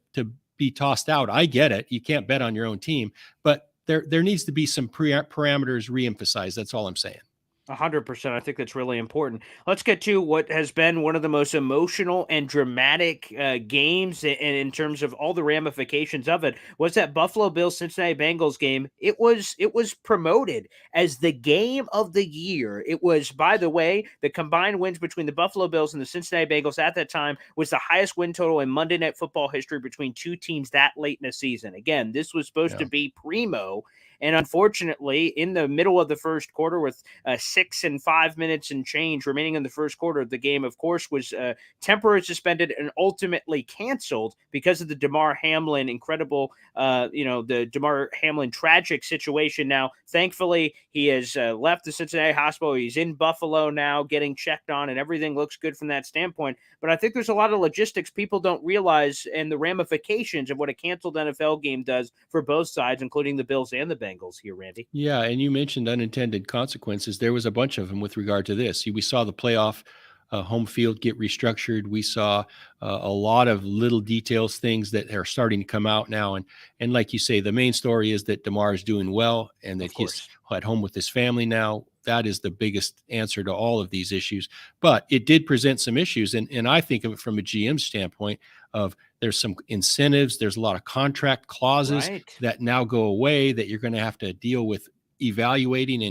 be tossed out, I get it. You can't bet on your own team, but there needs to be some parameters reemphasized. That's all I'm saying. 100%. I think that's really important. Let's get to what has been one of the most emotional and dramatic games, and in terms of all the ramifications of it, was that Buffalo Bills Cincinnati Bengals game. It was promoted as the game of the year. It was, by the way, the combined wins between the Buffalo Bills and the Cincinnati Bengals at that time was the highest win total in Monday Night Football history between two teams that late in a season. Again, this was supposed to be primo. And unfortunately, in the middle of the first quarter, with 6 and 5 minutes and change remaining in the first quarter, the game, of course, was temporarily suspended and ultimately canceled because of the Damar Hamlin incredible, the Damar Hamlin tragic situation. Now, thankfully, he has left the Cincinnati hospital. He's in Buffalo now getting checked on, and everything looks good from that standpoint. But I think there's a lot of logistics people don't realize, and the ramifications of what a canceled NFL game does for both sides, including the Bills and the Bengals here, Randy. Yeah, and you mentioned unintended consequences. There was a bunch of them with regard to this. We saw the playoff home field get restructured. We saw a lot of little details, things that are starting to come out now. And like you say, the main story is that Damar is doing well and that he's at home with his family now. that is the biggest answer to all of these issues. But it did present some issues. And I think of it from a GM standpoint of there's some incentives. There's a lot of contract clauses Right. that now go away that you're going to have to deal with evaluating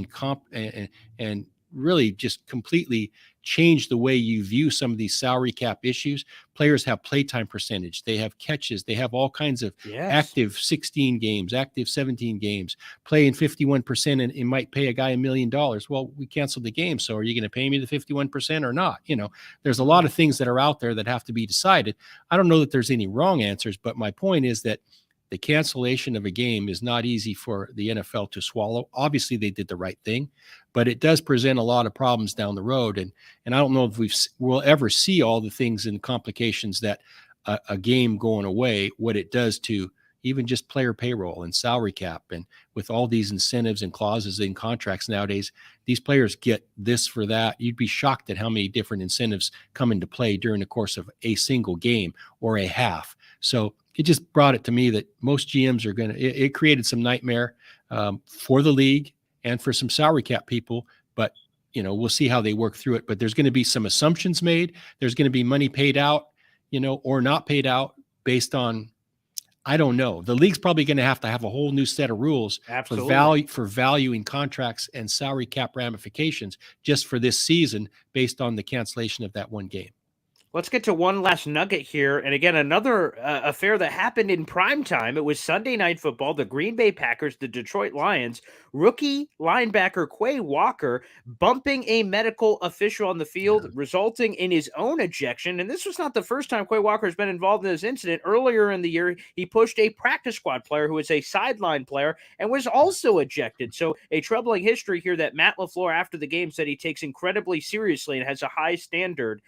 and really just completely change the way you view some of these salary cap issues. Players have playtime percentage. They have catches. They have all kinds of active 16 games, active 17 games, playing 51% and it might pay a guy $1 million. Well, we canceled the game. So are you going to pay me the 51% or not? There's a lot of things that are out there that have to be decided. I don't know that there's any wrong answers, but my point is that the cancellation of a game is not easy for the NFL to swallow. Obviously, they did the right thing, but it does present a lot of problems down the road. And I don't know if we'll ever see all the things and complications that a game going away, what it does to even just player payroll and salary cap. And with all these incentives and clauses in contracts nowadays, these players get this for that. You'd be shocked at how many different incentives come into play during the course of a single game or a half. So it just brought it to me that most GMs are it created some nightmare for the league and for some salary cap people, but we'll see how they work through it. But there's going to be some assumptions made. There's going to be money paid out, or not paid out based on, I don't know. The league's probably going to have a whole new set of rules for valuing contracts and salary cap ramifications just for this season based on the cancellation of that one game. Let's get to one last nugget here. And again, another affair that happened in prime time. It was Sunday Night Football. The Green Bay Packers, the Detroit Lions, rookie linebacker Quay Walker bumping a medical official on the field, resulting in his own ejection. And this was not the first time Quay Walker has been involved in this incident. Earlier in the year, he pushed a practice squad player who was a sideline player and was also ejected. So a troubling history here that Matt LaFleur, after the game, said he takes incredibly seriously and has a high standard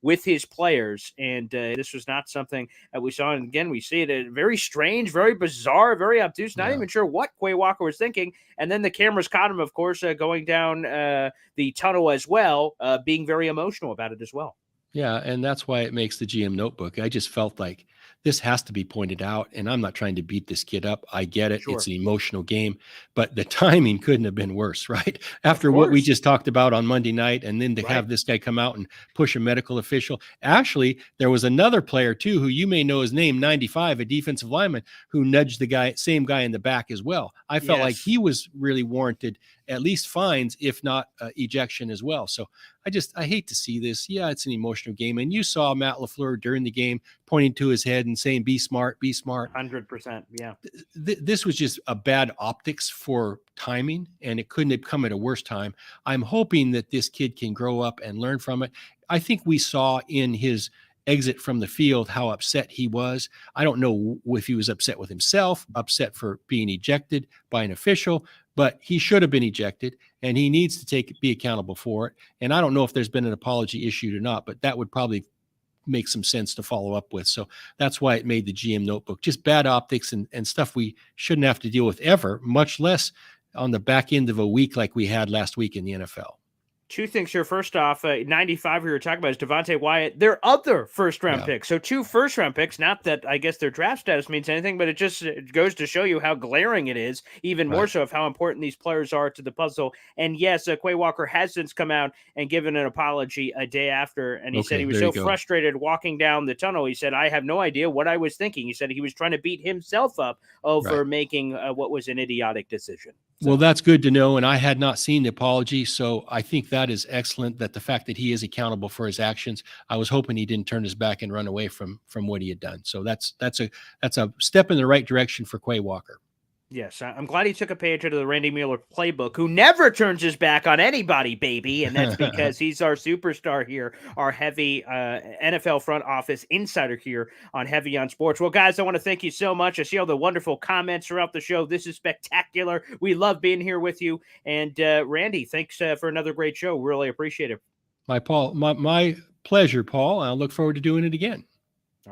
with his players. And this was not something that we saw. And again, we see it very strange, very bizarre, very obtuse, not even sure what Quay Walker was thinking. And then the cameras caught him, of course, going down the tunnel as well, being very emotional about it as well. Yeah, and that's why it makes the GM notebook. I just felt like this has to be pointed out, and I'm not trying to beat this kid up. I get it. Sure. It's an emotional game, but the timing couldn't have been worse, right? After what we just talked about on Monday night, and then to have this guy come out and push a medical official. Actually, there was another player, too, who you may know his name, 95, a defensive lineman, who nudged the same guy in the back as well. I felt like he was really warranted at least fines, if not ejection as well. So I hate to see this. Yeah, it's an emotional game. And you saw Matt LaFleur during the game pointing to his head and saying, be smart, be smart. 100%. Yeah. This was just a bad optics for timing, and it couldn't have come at a worse time. I'm hoping that this kid can grow up and learn from it. I think we saw in his exit from the field how upset he was. I don't know if he was upset with himself, upset for being ejected by an official, but he should have been ejected, and he needs to be accountable for it. And I don't know if there's been an apology issued or not, but that would probably make some sense to follow up with. So that's why it made the GM notebook. Just bad optics and stuff we shouldn't have to deal with ever, much less on the back end of a week like we had last week in the NFL. Two things here. First off, 95 we were talking about is Devontae Wyatt, their other first-round pick. So 2 first-round picks, not that I guess their draft status means anything, but it goes to show you how glaring it is, even more so of how important these players are to the puzzle. And yes, Quay Walker has since come out and given an apology a day after, and he said he was so frustrated walking down the tunnel. He said, I have no idea what I was thinking. He said he was trying to beat himself up over making what was an idiotic decision. So. Well, that's good to know, and I had not seen the apology, so I think that is excellent, that the fact that he is accountable for his actions. I was hoping he didn't turn his back and run away from what he had done. So that's a step in the right direction for Quay Walker. Yes, I'm glad he took a page out of the Randy Mueller playbook, who never turns his back on anybody, baby, and that's because he's our superstar here, our heavy NFL front office insider here on Heavy on Sports. Well, guys, I want to thank you so much. I see all the wonderful comments throughout the show. This is spectacular. We love being here with you. And Randy, thanks for another great show. Really appreciate it. My pleasure, Paul. I look forward to doing it again.